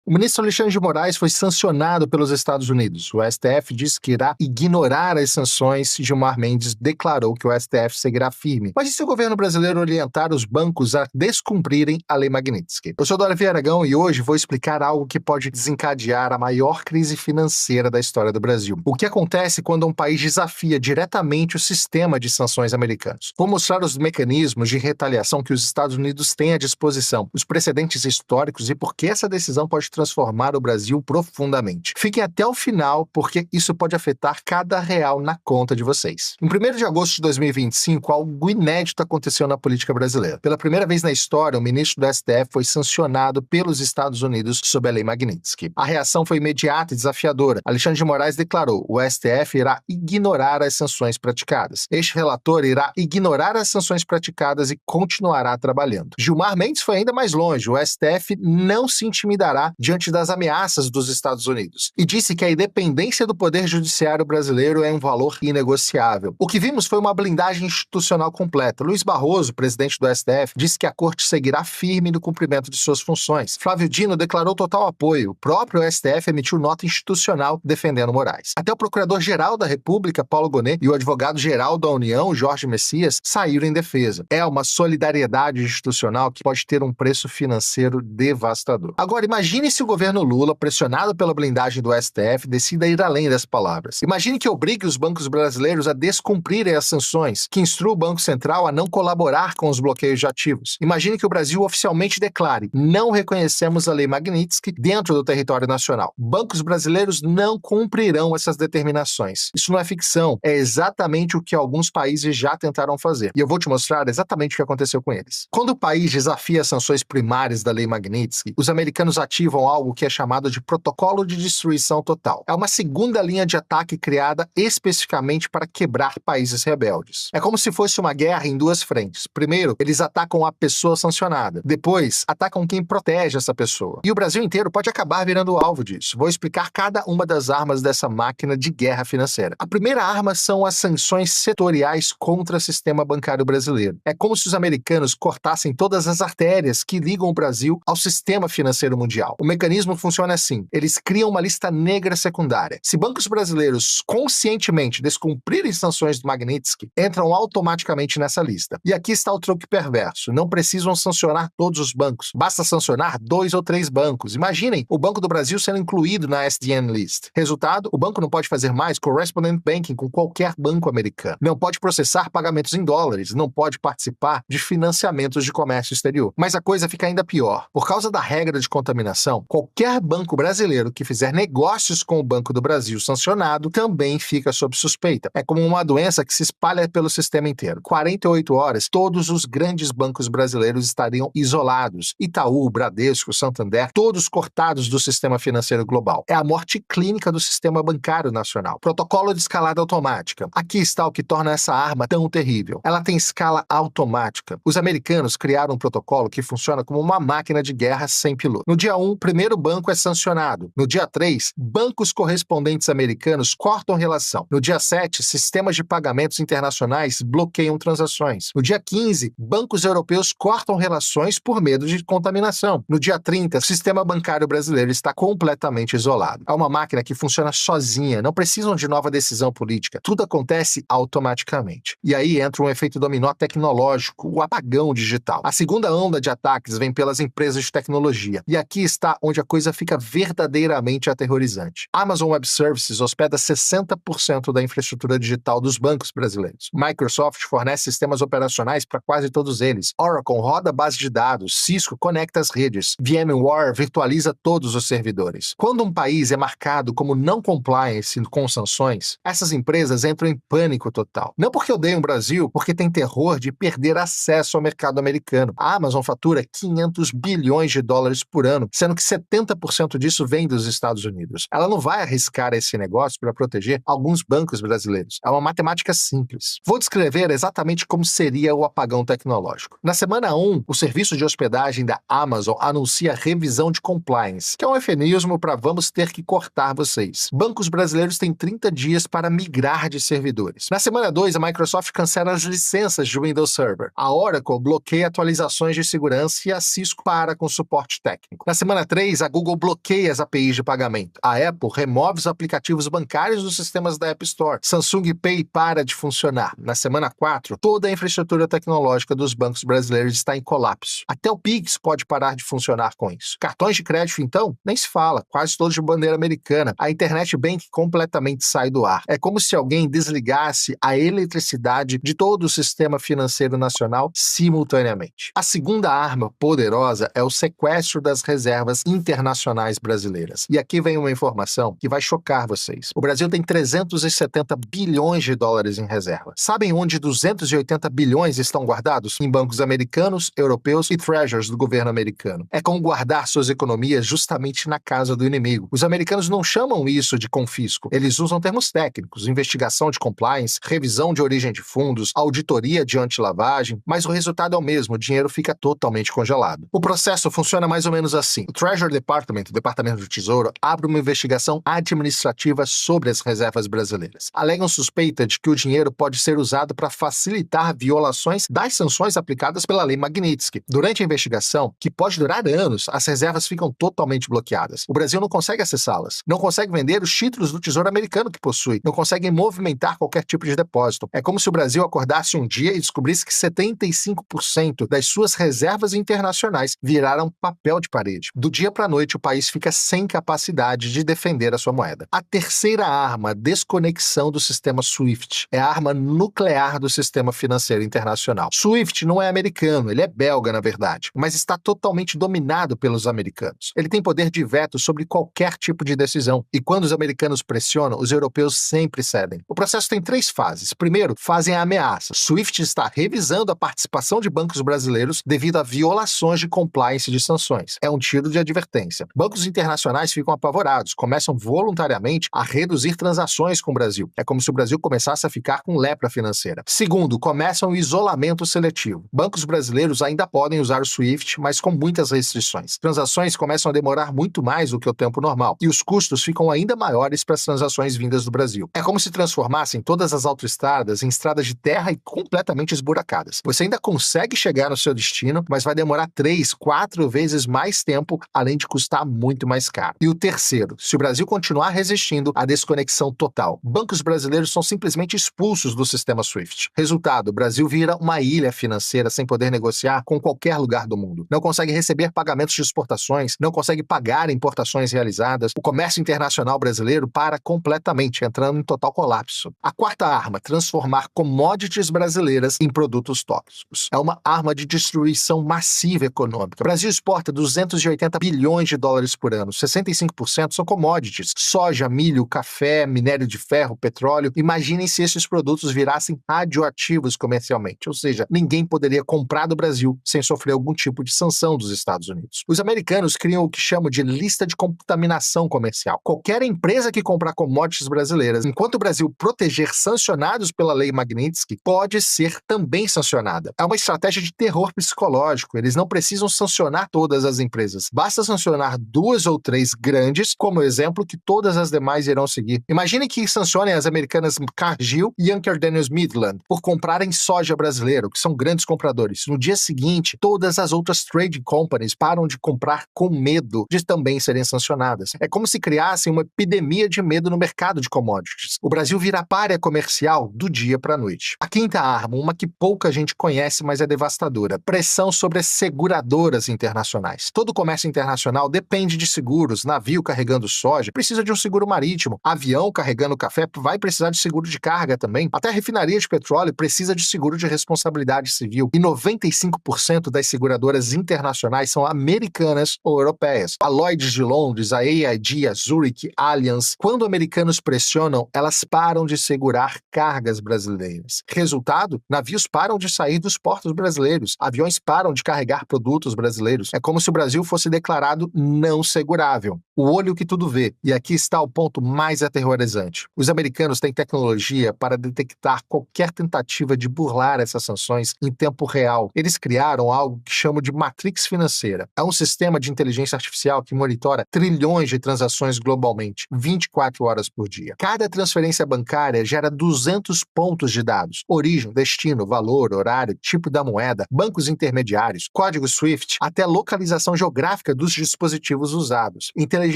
O ministro Alexandre de Moraes foi sancionado pelos Estados Unidos. O STF disse que irá ignorar as sanções. Gilmar Mendes declarou que o STF seguirá firme. Mas e se o governo brasileiro orientar os bancos a descumprirem a Lei Magnitsky? Eu sou Dória Aragão e hoje vou explicar algo que pode desencadear a maior crise financeira da história do Brasil. O que acontece quando um país desafia diretamente o sistema de sanções americanos? Vou mostrar os mecanismos de retaliação que os Estados Unidos têm à disposição, os precedentes históricos e por que essa decisão pode transformar o Brasil profundamente. Fiquem até o final, porque isso pode afetar cada real na conta de vocês. Em 1º de agosto de 2025, algo inédito aconteceu na política brasileira. Pela primeira vez na história, o ministro do STF foi sancionado pelos Estados Unidos sob a Lei Magnitsky. A reação foi imediata e desafiadora. Alexandre de Moraes declarou: o STF irá ignorar as sanções praticadas. Este relator irá ignorar as sanções praticadas e continuará trabalhando. Gilmar Mendes foi ainda mais longe. O STF não se intimidará diante das ameaças dos Estados Unidos e disse que a independência do poder judiciário brasileiro é um valor inegociável. O que vimos foi uma blindagem institucional completa. Luiz Barroso, presidente do STF, disse que a corte seguirá firme no cumprimento de suas funções. Flávio Dino declarou total apoio. O próprio STF emitiu nota institucional defendendo Moraes. Até o procurador-geral da República, Paulo Gonet, e o advogado-geral da União, Jorge Messias, saíram em defesa. É uma solidariedade institucional que pode ter um preço financeiro devastador. Agora, imagine se o governo Lula, pressionado pela blindagem do STF, decida ir além das palavras. Imagine que obrigue os bancos brasileiros a descumprirem as sanções, que instrua o Banco Central a não colaborar com os bloqueios de ativos. Imagine que o Brasil oficialmente declare: não reconhecemos a Lei Magnitsky dentro do território nacional. Bancos brasileiros não cumprirão essas determinações. Isso não é ficção, é exatamente o que alguns países já tentaram fazer. E eu vou te mostrar exatamente o que aconteceu com eles. Quando o país desafia as sanções primárias da Lei Magnitsky, os americanos ativam algo que é chamado de Protocolo de Destruição Total. É uma segunda linha de ataque criada especificamente para quebrar países rebeldes. É como se fosse uma guerra em duas frentes. Primeiro, eles atacam a pessoa sancionada. Depois, atacam quem protege essa pessoa. E o Brasil inteiro pode acabar virando alvo disso. Vou explicar cada uma das armas dessa máquina de guerra financeira. A primeira arma são as sanções setoriais contra o sistema bancário brasileiro. É como se os americanos cortassem todas as artérias que ligam o Brasil ao sistema financeiro mundial. O mecanismo funciona assim: eles criam uma lista negra secundária. Se bancos brasileiros conscientemente descumprirem sanções do Magnitsky, entram automaticamente nessa lista. E aqui está o truque perverso: não precisam sancionar todos os bancos, basta sancionar 2 ou 3 bancos. Imaginem o Banco do Brasil sendo incluído na SDN List. Resultado: o banco não pode fazer mais correspondent banking com qualquer banco americano, não pode processar pagamentos em dólares, não pode participar de financiamentos de comércio exterior. Mas a coisa fica ainda pior. Por causa da regra de contaminação, qualquer banco brasileiro que fizer negócios com o Banco do Brasil sancionado também fica sob suspeita. É como uma doença que se espalha pelo sistema inteiro. 48 horas, todos os grandes bancos brasileiros estariam isolados. Itaú, Bradesco, Santander, todos cortados do sistema financeiro global. É a morte clínica do sistema bancário nacional. Protocolo de escalada automática. Aqui está o que torna essa arma tão terrível. Ela tem escala automática. Os americanos criaram um protocolo que funciona como uma máquina de guerra sem piloto. No dia 1, o primeiro banco é sancionado. No dia 3, bancos correspondentes americanos cortam relação. No dia 7, sistemas de pagamentos internacionais bloqueiam transações. No dia 15, bancos europeus cortam relações por medo de contaminação. No dia 30, o sistema bancário brasileiro está completamente isolado. É uma máquina que funciona sozinha, não precisam de nova decisão política. Tudo acontece automaticamente. E aí entra um efeito dominó tecnológico, o apagão digital. A segunda onda de ataques vem pelas empresas de tecnologia. E aqui está onde a coisa fica verdadeiramente aterrorizante. Amazon Web Services hospeda 60% da infraestrutura digital dos bancos brasileiros. Microsoft fornece sistemas operacionais para quase todos eles. Oracle roda base de dados. Cisco conecta as redes. VMware virtualiza todos os servidores. Quando um país é marcado como não compliance com sanções, essas empresas entram em pânico total. Não porque odeiam o Brasil, porque tem terror de perder acesso ao mercado americano. A Amazon fatura 500 bilhões de dólares por ano, sendo que 70% disso vem dos Estados Unidos. Ela não vai arriscar esse negócio para proteger alguns bancos brasileiros. É uma matemática simples. Vou descrever exatamente como seria o apagão tecnológico. Na semana 1, o serviço de hospedagem da Amazon anuncia revisão de compliance, que é um eufemismo para vamos ter que cortar vocês. Bancos brasileiros têm 30 dias para migrar de servidores. Na semana 2, a Microsoft cancela as licenças de Windows Server. A Oracle bloqueia atualizações de segurança e a Cisco para com suporte técnico. Na semana 3, 3, a Google bloqueia as APIs de pagamento. A Apple remove os aplicativos bancários dos sistemas da App Store. Samsung Pay para de funcionar. Na semana 4, toda a infraestrutura tecnológica dos bancos brasileiros está em colapso. Até o Pix pode parar de funcionar com isso. Cartões de crédito, então, nem se fala, quase todos de bandeira americana. A Internet Bank completamente sai do ar. É como se alguém desligasse a eletricidade de todo o sistema financeiro nacional simultaneamente. A segunda arma poderosa é o sequestro das reservas internacionais brasileiras. E aqui vem uma informação que vai chocar vocês. O Brasil tem 370 bilhões de dólares em reserva. Sabem onde 280 bilhões estão guardados? Em bancos americanos, europeus e treasuries do governo americano. É como guardar suas economias justamente na casa do inimigo. Os americanos não chamam isso de confisco. Eles usam termos técnicos, investigação de compliance, revisão de origem de fundos, auditoria de antilavagem, mas o resultado é o mesmo, o dinheiro fica totalmente congelado. O processo funciona mais ou menos assim. O Treasury Department, o Departamento do Tesouro, abre uma investigação administrativa sobre as reservas brasileiras. Alegam suspeita de que o dinheiro pode ser usado para facilitar violações das sanções aplicadas pela Lei Magnitsky. Durante a investigação, que pode durar anos, as reservas ficam totalmente bloqueadas. O Brasil não consegue acessá-las, não consegue vender os títulos do Tesouro Americano que possui, não consegue movimentar qualquer tipo de depósito. É como se o Brasil acordasse um dia e descobrisse que 75% das suas reservas internacionais viraram papel de parede. Do dia para a noite, o país fica sem capacidade de defender a sua moeda. A terceira arma, a desconexão do sistema SWIFT, é a arma nuclear do sistema financeiro internacional. SWIFT não é americano, ele é belga, na verdade, mas está totalmente dominado pelos americanos. Ele tem poder de veto sobre qualquer tipo de decisão, e quando os americanos pressionam, os europeus sempre cedem. O processo tem 3 fases. Primeiro, fazem a ameaça. SWIFT está revisando a participação de bancos brasileiros devido a violações de compliance de sanções. É um tiro de advertência. Bancos internacionais ficam apavorados, começam voluntariamente a reduzir transações com o Brasil. É como se o Brasil começasse a ficar com lepra financeira. Segundo, começam o isolamento seletivo. Bancos brasileiros ainda podem usar o SWIFT, mas com muitas restrições. Transações começam a demorar muito mais do que o tempo normal, e os custos ficam ainda maiores para as transações vindas do Brasil. É como se transformassem todas as autoestradas em estradas de terra e completamente esburacadas. Você ainda consegue chegar no seu destino, mas vai demorar 3, 4 vezes mais tempo, além de custar muito mais caro. E o terceiro, se o Brasil continuar resistindo à desconexão total, bancos brasileiros são simplesmente expulsos do sistema SWIFT. Resultado, o Brasil vira uma ilha financeira sem poder negociar com qualquer lugar do mundo. Não consegue receber pagamentos de exportações, não consegue pagar importações realizadas. O comércio internacional brasileiro para completamente, entrando em total colapso. A quarta arma, transformar commodities brasileiras em produtos tóxicos. É uma arma de destruição massiva econômica. O Brasil exporta 280 bilhões de dólares por ano. 65% são commodities. Soja, milho, café, minério de ferro, petróleo. Imaginem se esses produtos virassem radioativos comercialmente. Ou seja, ninguém poderia comprar do Brasil sem sofrer algum tipo de sanção dos Estados Unidos. Os americanos criam o que chamam de lista de contaminação comercial. Qualquer empresa que comprar commodities brasileiras, enquanto o Brasil proteger sancionados pela Lei Magnitsky, pode ser também sancionada. É uma estratégia de terror psicológico. Eles não precisam sancionar todas as empresas. Basta sancionar 2 ou 3 grandes, como exemplo, que todas as demais irão seguir. Imagine que sancionem as americanas Cargill e Youngster Daniels Midland por comprarem soja brasileiro, que são grandes compradores. No dia seguinte, todas as outras trading companies param de comprar com medo de também serem sancionadas. É como se criassem uma epidemia de medo no mercado de commodities. O Brasil vira pária comercial do dia para a noite. A quinta arma, uma que pouca gente conhece, mas é devastadora. Pressão sobre as seguradoras internacionais. Todo comércio internacional depende de seguros. Navio carregando soja precisa de um seguro marítimo. Avião carregando café vai precisar de seguro de carga também. Até a refinaria de petróleo precisa de seguro de responsabilidade civil. E 95% das seguradoras internacionais são americanas ou europeias. A Lloyds de Londres, a AIG, a Zurich, Allianz. Quando americanos pressionam, elas param de segurar cargas brasileiras. Resultado, navios param de sair dos portos brasileiros. Aviões param de carregar produtos brasileiros. É como se o Brasil fosse declarado não segurável. o olho que tudo vê. E aqui está o ponto mais aterrorizante. Os americanos têm tecnologia para detectar qualquer tentativa de burlar essas sanções em tempo real. Eles criaram algo que chamam de Matrix Financeira. É um sistema de inteligência artificial que monitora trilhões de transações globalmente, 24 horas por dia. Cada transferência bancária gera 200 pontos de dados: origem, destino, valor, horário, tipo da moeda, bancos intermediários, código SWIFT, até localização geográfica dos dispositivos usados. Inteligência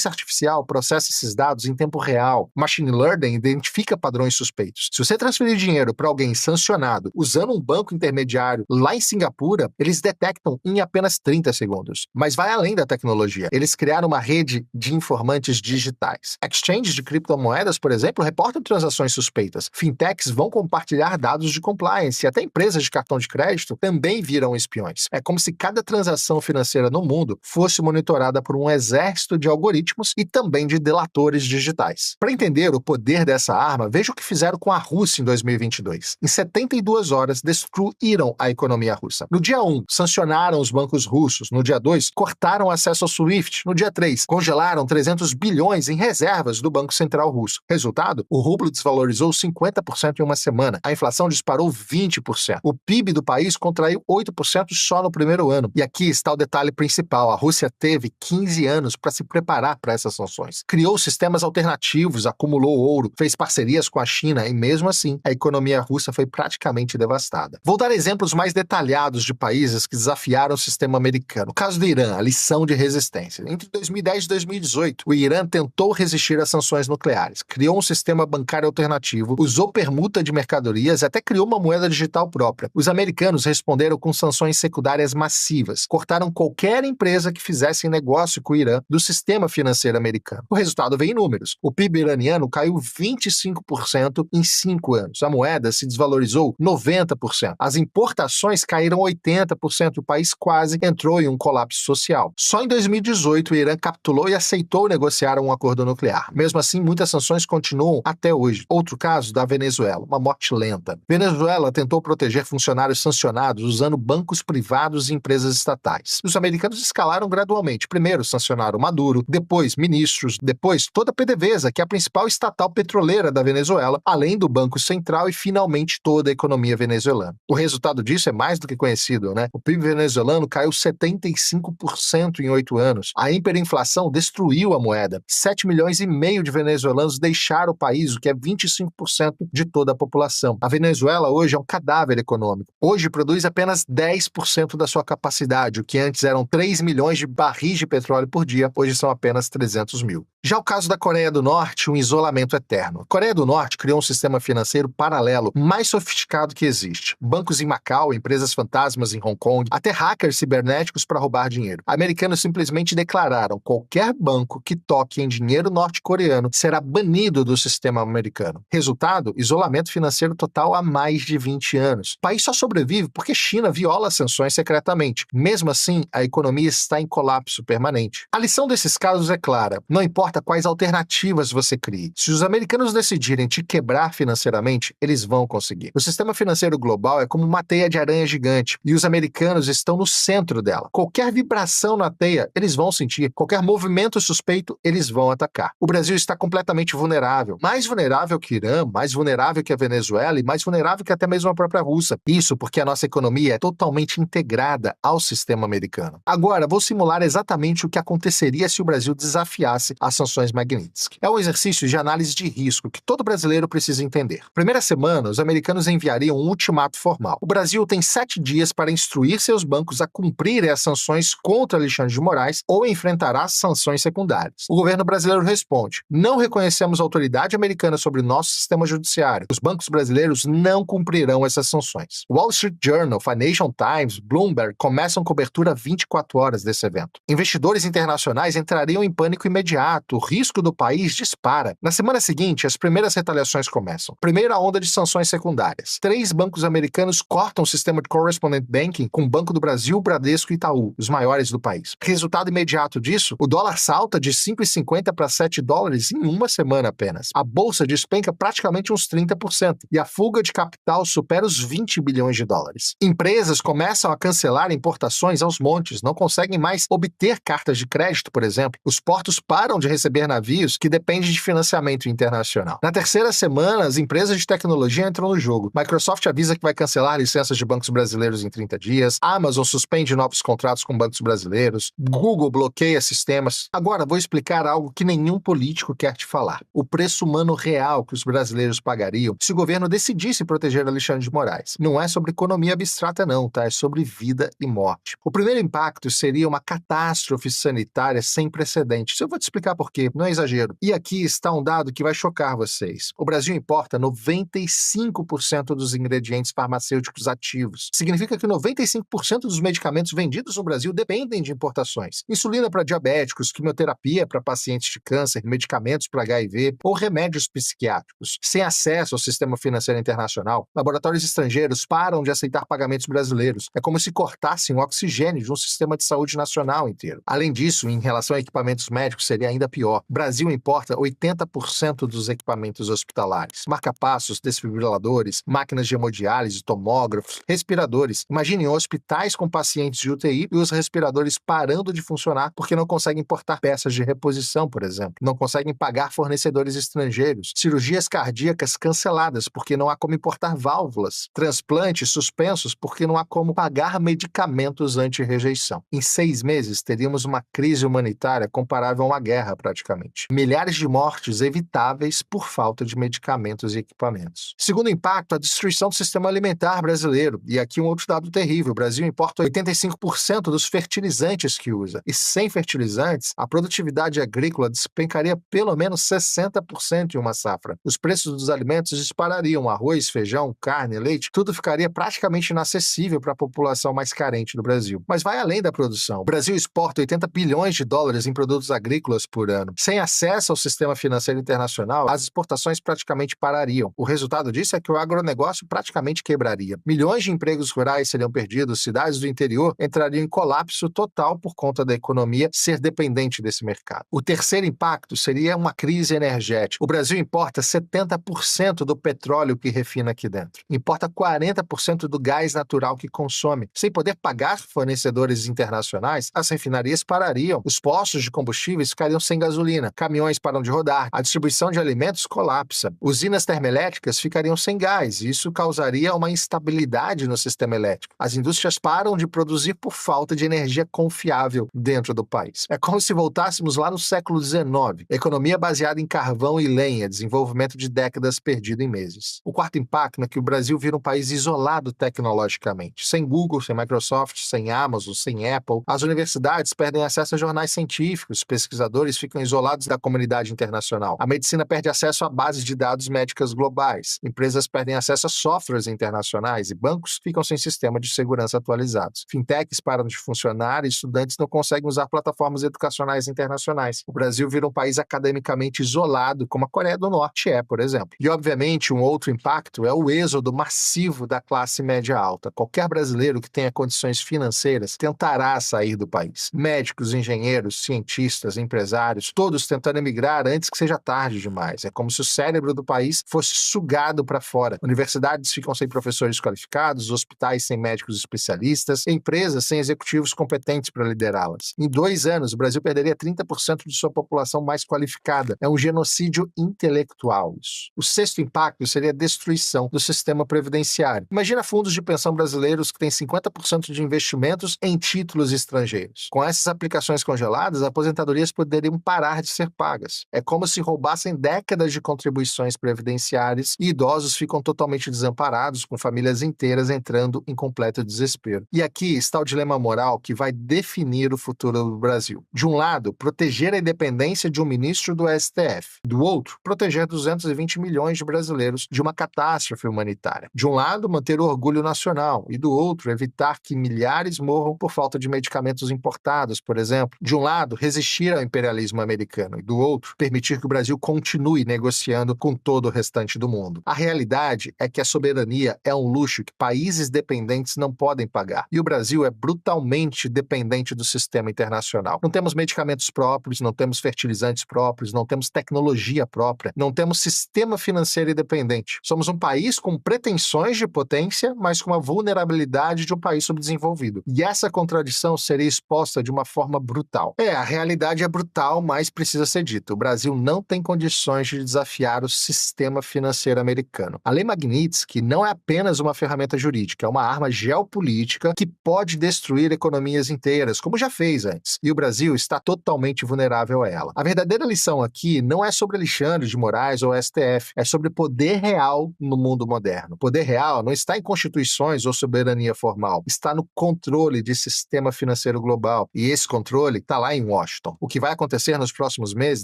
artificial processa esses dados em tempo real. Machine Learning identifica padrões suspeitos. Se você transferir dinheiro para alguém sancionado usando um banco intermediário lá em Singapura, eles detectam em apenas 30 segundos. Mas vai além da tecnologia. Eles criaram uma rede de informantes digitais. Exchanges de criptomoedas, por exemplo, reportam transações suspeitas. Fintechs vão compartilhar dados de compliance e até empresas de cartão de crédito também viram espiões. É como se cada transação financeira no mundo fosse monitorada por um exército de algoritmos e também de delatores digitais. Para entender o poder dessa arma, veja o que fizeram com a Rússia em 2022. Em 72 horas, destruíram a economia russa. No dia 1, sancionaram os bancos russos. No dia 2, cortaram acesso ao SWIFT. No dia 3, congelaram 300 bilhões em reservas do Banco Central Russo. Resultado? O rublo desvalorizou 50% em uma semana. A inflação disparou 20%. O PIB do país contraiu 8% só no primeiro ano. E aqui está o detalhe principal. A Rússia teve 15 anos para se preparar para essas sanções. Criou sistemas alternativos, acumulou ouro, fez parcerias com a China e, mesmo assim, a economia russa foi praticamente devastada. Vou dar exemplos mais detalhados de países que desafiaram o sistema americano. O caso do Irã, a lição de resistência. Entre 2010 e 2018, o Irã tentou resistir às sanções nucleares, criou um sistema bancário alternativo, usou permuta de mercadorias e até criou uma moeda digital própria. Os americanos responderam com sanções secundárias massivas, cortaram qualquer empresa que fizesse negócio com o Irã do sistema financeiro americano. O resultado veio em números. O PIB iraniano caiu 25% em 5 anos. A moeda se desvalorizou 90%. As importações caíram 80%. O país quase entrou em um colapso social. Só em 2018, o Irã capitulou e aceitou negociar um acordo nuclear. Mesmo assim, muitas sanções continuam até hoje. Outro caso da Venezuela, uma morte lenta. Venezuela tentou proteger funcionários sancionados usando bancos privados e empresas estatais. Os americanos escalaram gradualmente. Primeiro sancionaram Maduro, depois ministros, depois toda a PDVSA, que é a principal estatal petroleira da Venezuela, além do Banco Central e finalmente toda a economia venezuelana. O resultado disso é mais do que conhecido, né? O PIB venezuelano caiu 75% em 8 anos. A hiperinflação destruiu a moeda. 7 milhões e meio de venezuelanos deixaram o país, o que é 25% de toda a população. A Venezuela hoje é um cadáver econômico. Hoje produz apenas 10% da sua capacidade, o que antes eram 3 milhões de barris de petróleo por dia, hoje são apenas 300 mil. Já o caso da Coreia do Norte, um isolamento eterno. A Coreia do Norte criou um sistema financeiro paralelo mais sofisticado que existe. Bancos em Macau, empresas fantasmas em Hong Kong, até hackers cibernéticos para roubar dinheiro. Americanos simplesmente declararam: qualquer banco que toque em dinheiro norte-coreano será banido do sistema americano. Resultado: isolamento financeiro total há mais de 20 anos. O país só sobrevive porque China viola as sanções secretamente. Mesmo assim, a economia está em colapso permanente. A lição desses casos é clara: não importa quais alternativas você crie. Se os americanos decidirem te quebrar financeiramente, eles vão conseguir. O sistema financeiro global é como uma teia de aranha gigante e os americanos estão no centro dela. Qualquer vibração na teia, eles vão sentir. Qualquer movimento suspeito, eles vão atacar. O Brasil está completamente vulnerável. Mais vulnerável que o Irã, mais vulnerável que a Venezuela e mais vulnerável que até mesmo a própria Rússia. Isso porque a nossa economia é totalmente integrada ao sistema americano. Agora, vou simular exatamente o que aconteceria se o Brasil desafiasse as sanções Magnitsky. É um exercício de análise de risco que todo brasileiro precisa entender. Primeira semana, os americanos enviariam um ultimato formal. O Brasil tem 7 dias para instruir seus bancos a cumprirem as sanções contra Alexandre de Moraes ou enfrentará sanções secundárias. O governo brasileiro responde: não reconhecemos autoridade americana sobre o nosso sistema judiciário. Os bancos brasileiros não cumprirão essas sanções. Wall Street Journal, Financial Times, Bloomberg começam cobertura 24 horas desse evento. Investidores internacionais entrariam em pânico imediato. O risco do país dispara. Na semana seguinte, as primeiras retaliações começam. Primeira onda de sanções secundárias. 3 bancos americanos cortam o sistema de correspondent banking com o Banco do Brasil, Bradesco e Itaú, os maiores do país. Resultado imediato disso, o dólar salta de 5,50 para 7 dólares em uma semana apenas. A bolsa despenca praticamente uns 30% e a fuga de capital supera os 20 bilhões de dólares. Empresas começam a cancelar importações aos montes, não conseguem mais obter cartas de crédito, por exemplo. Os portos param de receber navios que dependem de financiamento internacional. Na terceira semana, as empresas de tecnologia entram no jogo. Microsoft avisa que vai cancelar licenças de bancos brasileiros em 30 dias. Amazon suspende novos contratos com bancos brasileiros. Google bloqueia sistemas. Agora, vou explicar algo que nenhum político quer te falar. O preço humano real que os brasileiros pagariam se o governo decidisse proteger Alexandre de Moraes. Não é sobre economia abstrata não, tá? É sobre vida e morte. O primeiro impacto seria uma catástrofe sanitária sem precedentes. Eu vou te explicar por quê, não é exagero. E aqui está um dado que vai chocar vocês. O Brasil importa 95% dos ingredientes farmacêuticos ativos. Significa que 95% dos medicamentos vendidos no Brasil dependem de importações. Insulina para diabéticos, quimioterapia para pacientes de câncer, medicamentos para HIV ou remédios psiquiátricos. Sem acesso ao sistema financeiro internacional, laboratórios estrangeiros param de aceitar pagamentos brasileiros. É como se cortassem o oxigênio de um sistema de saúde nacional inteiro. Além disso, em relação a equipamentos médicos, seria ainda pior. O Brasil importa 80% dos equipamentos hospitalares. Marca-passos, desfibriladores, máquinas de hemodiálise, tomógrafos, respiradores. Imaginem hospitais com pacientes de UTI e os respiradores parando de funcionar porque não conseguem importar peças de reposição, por exemplo. Não conseguem pagar fornecedores estrangeiros. Cirurgias cardíacas canceladas porque não há como importar válvulas. Transplantes suspensos porque não há como pagar medicamentos anti-rejeição. Em 6 meses, teríamos uma crise humanitária comparável a uma guerra, praticamente. Milhares de mortes evitáveis por falta de medicamentos e equipamentos. Segundo impacto, a destruição do sistema alimentar brasileiro. E aqui um outro dado terrível. O Brasil importa 85% dos fertilizantes que usa. E sem fertilizantes, a produtividade agrícola despencaria pelo menos 60% em uma safra. Os preços dos alimentos disparariam. Arroz, feijão, carne, leite, tudo ficaria praticamente inacessível para a população mais carente do Brasil. Mas vai além da produção. O Brasil exporta 80 bilhões de dólares em produtos agrícolas por ano. Sem acesso ao sistema financeiro internacional, as exportações praticamente parariam. O resultado disso é que o agronegócio praticamente quebraria. Milhões de empregos rurais seriam perdidos, cidades do interior entrariam em colapso total por conta da economia ser dependente desse mercado. O terceiro impacto seria uma crise energética. O Brasil importa 70% do petróleo que refina aqui dentro. Importa 40% do gás natural que consome. Sem poder pagar fornecedores internacionais, as refinarias parariam, os postos de combustíveis ficariam sem gasolina, caminhões param de rodar, a distribuição de alimentos colapsa, usinas termoelétricas ficariam sem gás e isso causaria uma instabilidade no sistema elétrico. As indústrias param de produzir por falta de energia confiável dentro do país. É como se voltássemos lá no século XIX, economia baseada em carvão e lenha, desenvolvimento de décadas perdido em meses. O quarto impacto é que o Brasil vira um país isolado tecnologicamente, sem Google, sem Microsoft, sem Amazon, sem Apple. As universidades perdem acesso a jornais científicos, pesquisadores ficam isolados da comunidade internacional. A medicina perde acesso a bases de dados médicas globais. Empresas perdem acesso a softwares internacionais e bancos ficam sem sistema de segurança atualizados. Fintechs param de funcionar e estudantes não conseguem usar plataformas educacionais internacionais. O Brasil vira um país academicamente isolado, como a Coreia do Norte é, por exemplo. E, obviamente, um outro impacto é o êxodo massivo da classe média alta. Qualquer brasileiro que tenha condições financeiras tentará sair do país. Médicos, engenheiros, cientistas, empresários, todos tentando emigrar antes que seja tarde demais. É como se o cérebro do país fosse sugado para fora. Universidades ficam sem professores qualificados, hospitais sem médicos especialistas, empresas sem executivos competentes para liderá-las. Em 2 anos, o Brasil perderia 30% de sua população mais qualificada. É um genocídio intelectual isso. O sexto impacto seria a destruição do sistema previdenciário. Imagina fundos de pensão brasileiros que têm 50% de investimentos em títulos estrangeiros. Com essas aplicações congeladas, aposentadorias poderiam parar de ser pagas. É como se roubassem décadas de contribuições previdenciárias e idosos ficam totalmente desamparados, com famílias inteiras entrando em completo desespero. E aqui está o dilema moral que vai definir o futuro do Brasil. De um lado, proteger a independência de um ministro do STF. Do outro, proteger 220 milhões de brasileiros de uma catástrofe humanitária. De um lado, manter o orgulho nacional e do outro, evitar que milhares morram por falta de medicamentos importados, por exemplo. De um lado, resistir ao imperialismo americano e do outro, permitir que o Brasil continue negociando com todo o restante do mundo. A realidade é que a soberania é um luxo que países dependentes não podem pagar. E o Brasil é brutalmente dependente do sistema internacional. Não temos medicamentos próprios, não temos fertilizantes próprios, não temos tecnologia própria, não temos sistema financeiro independente. Somos um país com pretensões de potência, mas com a vulnerabilidade de um país subdesenvolvido. E essa contradição seria exposta de uma forma brutal. A A realidade é brutal, mas precisa ser dita. O Brasil não tem condições de desafiar o sistema financeiro americano. A Lei Magnitsky não é apenas uma ferramenta jurídica, é uma arma geopolítica que pode destruir economias inteiras, como já fez antes. E o Brasil está totalmente vulnerável a ela. A verdadeira lição aqui não é sobre Alexandre de Moraes ou STF, é sobre poder real no mundo moderno. Poder real não está em constituições ou soberania formal, está no controle de sistema financeiro global. E esse controle está lá em Washington. O que vai acontecer nos próximos meses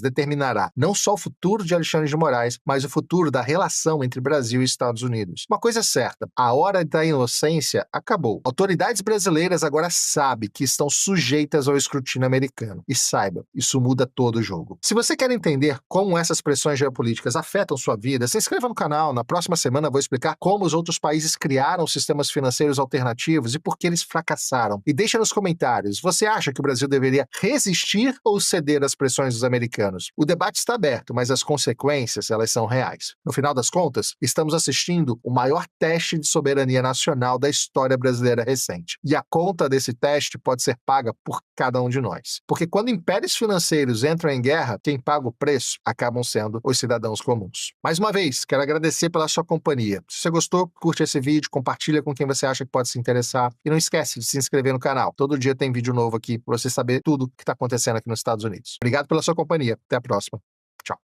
determinará não só o futuro de Alexandre de Moraes, mas o futuro da relação entre Brasil e Estados Unidos. Uma coisa é certa, a hora da inocência acabou. Autoridades brasileiras agora sabem que estão sujeitas ao escrutínio americano. E saiba, isso muda todo o jogo. Se você quer entender como essas pressões geopolíticas afetam sua vida, se inscreva no canal. Na próxima semana eu vou explicar como os outros países criaram sistemas financeiros alternativos e por que eles fracassaram. E deixa nos comentários, você acha que o Brasil deveria resistir ou ceder às pressões dos americanos? O debate está aberto, mas as consequências, elas são reais. No final das contas, estamos assistindo o maior teste de soberania nacional da história brasileira recente. E a conta desse teste pode ser paga por cada um de nós. Porque quando impérios financeiros entram em guerra, quem paga o preço acabam sendo os cidadãos comuns. Mais uma vez, quero agradecer pela sua companhia. Se você gostou, curte esse vídeo, compartilha com quem você acha que pode se interessar e não esquece de se inscrever no canal. Todo dia tem vídeo novo aqui para você saber tudo o que está acontecendo aqui nos Estados Unidos. Obrigado pela sua companhia. Até a próxima.